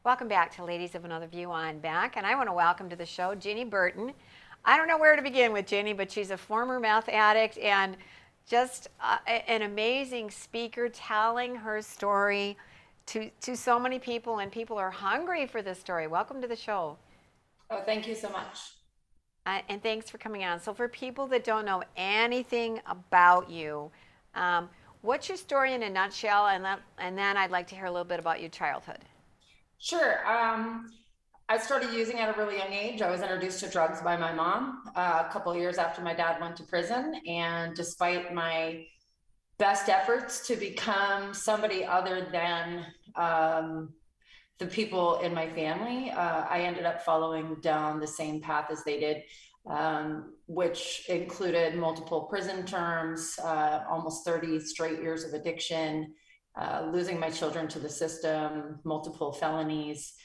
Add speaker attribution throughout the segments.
Speaker 1: Welcome back to Ladies of Another View on Back, and I want to welcome to the show Ginny Burton. I don't know where to begin with Ginny, but she's a former meth addict and just an amazing speaker telling her story to so many people, and people are hungry for this story. Welcome to the show.
Speaker 2: Oh, thank you so much.
Speaker 1: And thanks for coming on. So, for people that don't know anything about you, what's your story in a nutshell? And then I'd like to hear a little bit about your childhood.
Speaker 2: Sure. I started using at a really young age. I was introduced to drugs by my mom a couple of years after my dad went to prison. And despite my best efforts to become somebody other than the people in my family, I ended up following down the same path as they did, which included multiple prison terms, almost 30 straight years of addiction, losing my children to the system, multiple felonies,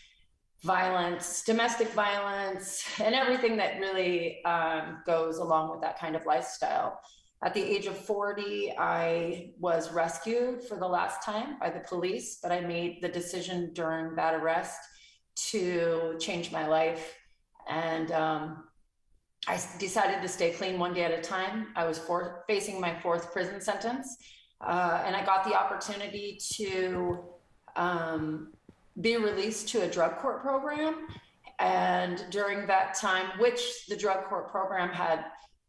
Speaker 2: violence, domestic violence, and everything that really goes along with that kind of lifestyle. At the age of 40, I was rescued for the last time by the police, but I made the decision during that arrest to change my life. And I decided to stay clean one day at a time. I was facing my fourth prison sentence, and I got the opportunity to be released to a drug court program. And during that time, which the drug court program had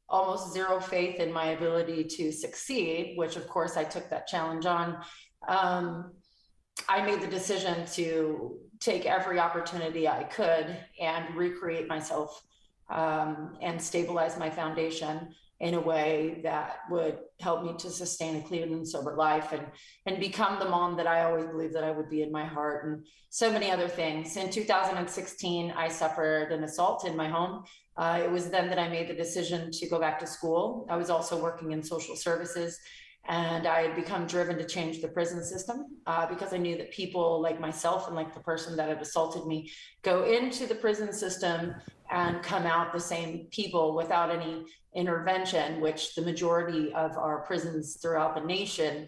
Speaker 2: almost zero faith in my ability to succeed, which of course I took that challenge on, I made the decision to take every opportunity I could and recreate myself, and stabilize my foundation in a way that would help me to sustain a clean and sober life, and become the mom that I always believed that I would be in my heart, and so many other things. In 2016, I suffered an assault in my home. It was then that I made the decision to go back to school. I was also working in social services, and I had become driven to change the prison system, because I knew that people like myself and like the person that had assaulted me go into the prison system and come out the same people without any intervention, which the majority of our prisons throughout the nation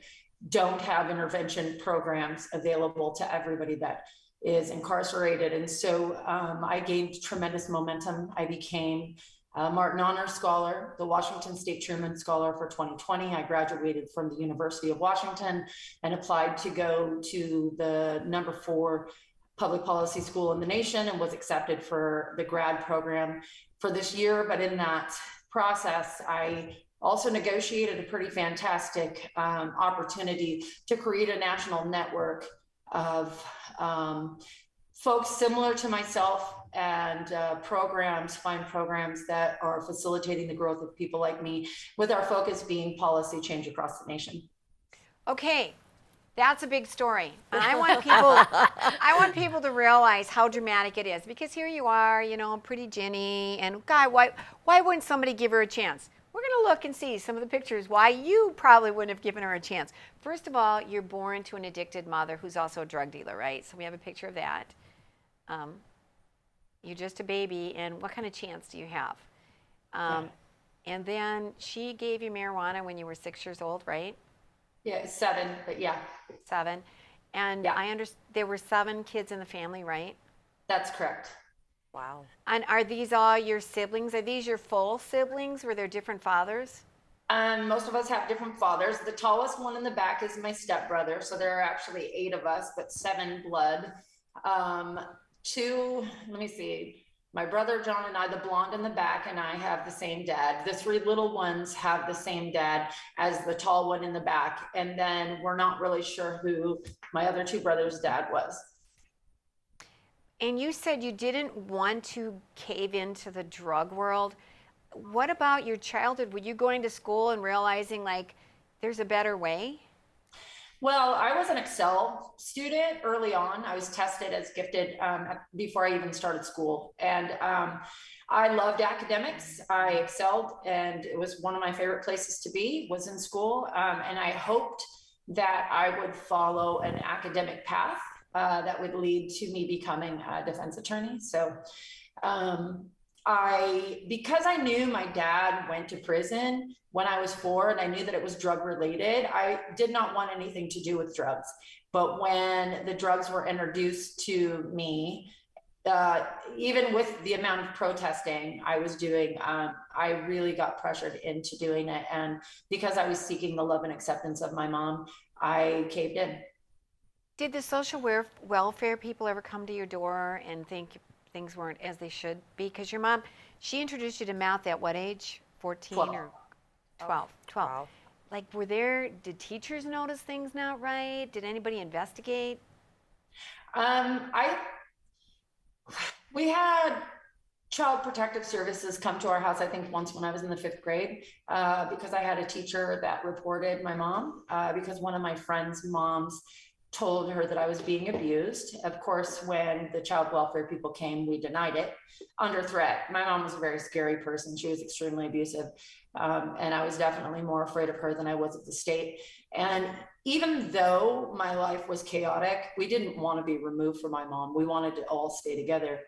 Speaker 2: don't have intervention programs available to everybody that is incarcerated. And so I gained tremendous momentum. I became a Martin Honor Scholar, the Washington State Truman Scholar for 2020. I graduated from the University of Washington and applied to go to the #4 public policy school in the nation, and was accepted for the grad program for this year. But in that process, I also negotiated a pretty fantastic opportunity to create a national network of folks similar to myself, and find programs that are facilitating the growth of people like me, with our focus being policy change across the nation.
Speaker 1: Okay, that's a big story. And I want people to realize how dramatic it is, because here you are, pretty Ginny, and God, why wouldn't somebody give her a chance? We're going to look and see some of the pictures why you probably wouldn't have given her a chance. First of all, you're born to an addicted mother who's also a drug dealer, right? So we have a picture of that. You're just a baby, and what kind of chance do you have?
Speaker 2: Yeah.
Speaker 1: And then she gave you marijuana when you were 6 years old, right?
Speaker 2: Yeah, 7, but yeah.
Speaker 1: 7. And
Speaker 2: Yeah,
Speaker 1: there were 7 kids in the family, right?
Speaker 2: that's correct.
Speaker 1: Wow. And are these all your siblings? Are these your full siblings? Were there different fathers?
Speaker 2: Most of us have different fathers. The tallest one in the back is my stepbrother. So there are actually 8 of us, but 7 blood. Two, let me see. My brother John and I, the blonde in the back, and I have the same dad. The 3 little ones have the same dad as the tall one in the back. And then we're not really sure who my other 2 brothers' dad was.
Speaker 1: And you said you didn't want to cave into the drug world. What about your childhood? Were you going to school and realizing like there's a better way?
Speaker 2: Well, I was an Excel student early on. I was tested as gifted before I even started school. And I loved academics. I excelled, and it was one of my favorite places to be, was in school. And I hoped that I would follow an academic path that would lead to me becoming a defense attorney. So um, because I knew my dad went to prison when I was 4 and I knew that it was drug related, I did not want anything to do with drugs. But when the drugs were introduced to me, uh, even with the amount of protesting I was doing, I really got pressured into doing it. And because I was seeking the love and acceptance of my mom, I caved in.
Speaker 1: Did the social welfare people ever come to your door and think things weren't as they should be? Because your mom, she introduced you to math at what age? 14
Speaker 2: 12.
Speaker 1: or 12? 12.
Speaker 3: Wow.
Speaker 1: Like, did teachers notice things not right? Did anybody investigate?
Speaker 2: I We had Child Protective Services come to our house, I think once when I was in the 5th grade, because I had a teacher that reported my mom, because one of my friend's moms told her that I was being abused. Of course, when the child welfare people came, we denied it under threat. My mom was a very scary person. She was extremely abusive. And I was definitely more afraid of her than I was of the state. And even though my life was chaotic, we didn't want to be removed from my mom. We wanted to all stay together.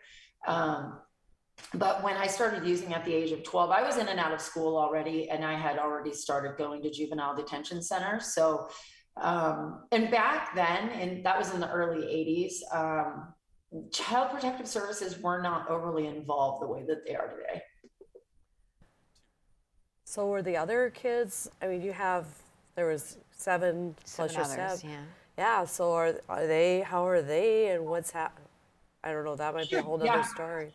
Speaker 2: But when I started using at the age of 12, I was in and out of school already, and I had already started going to juvenile detention centers. So, and back then, and that was in the early 80s, Child Protective Services were not overly involved the way that they are today.
Speaker 3: So were the other kids, I mean, there was 7 plus
Speaker 1: Seven
Speaker 3: your
Speaker 1: others,
Speaker 3: 7.
Speaker 1: yeah.
Speaker 3: Yeah, so how are they and what's happening? I don't know, that might be a whole nother
Speaker 2: Yeah.
Speaker 3: story.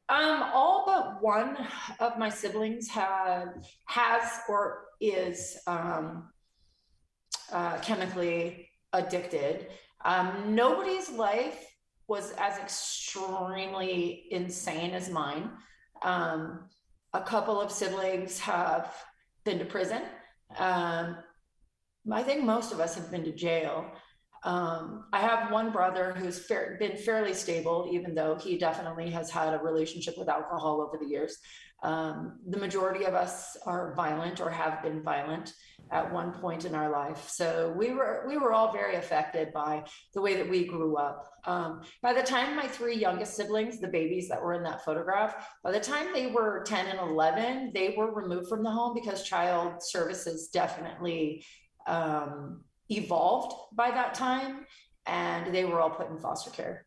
Speaker 2: All but one of my siblings has or is chemically addicted. Nobody's life was as extremely insane as mine. A couple of siblings have been to prison. I think most of us have been to jail. I have one brother who's been fairly stable, even though he definitely has had a relationship with alcohol over the years. The majority of us are violent or have been violent at one point in our life. So we were all very affected by the way that we grew up. By the time my 3 youngest siblings, the babies that were in that photograph, by the time they were 10 and 11, they were removed from the home because child services definitely evolved by that time, and they were all put in foster care.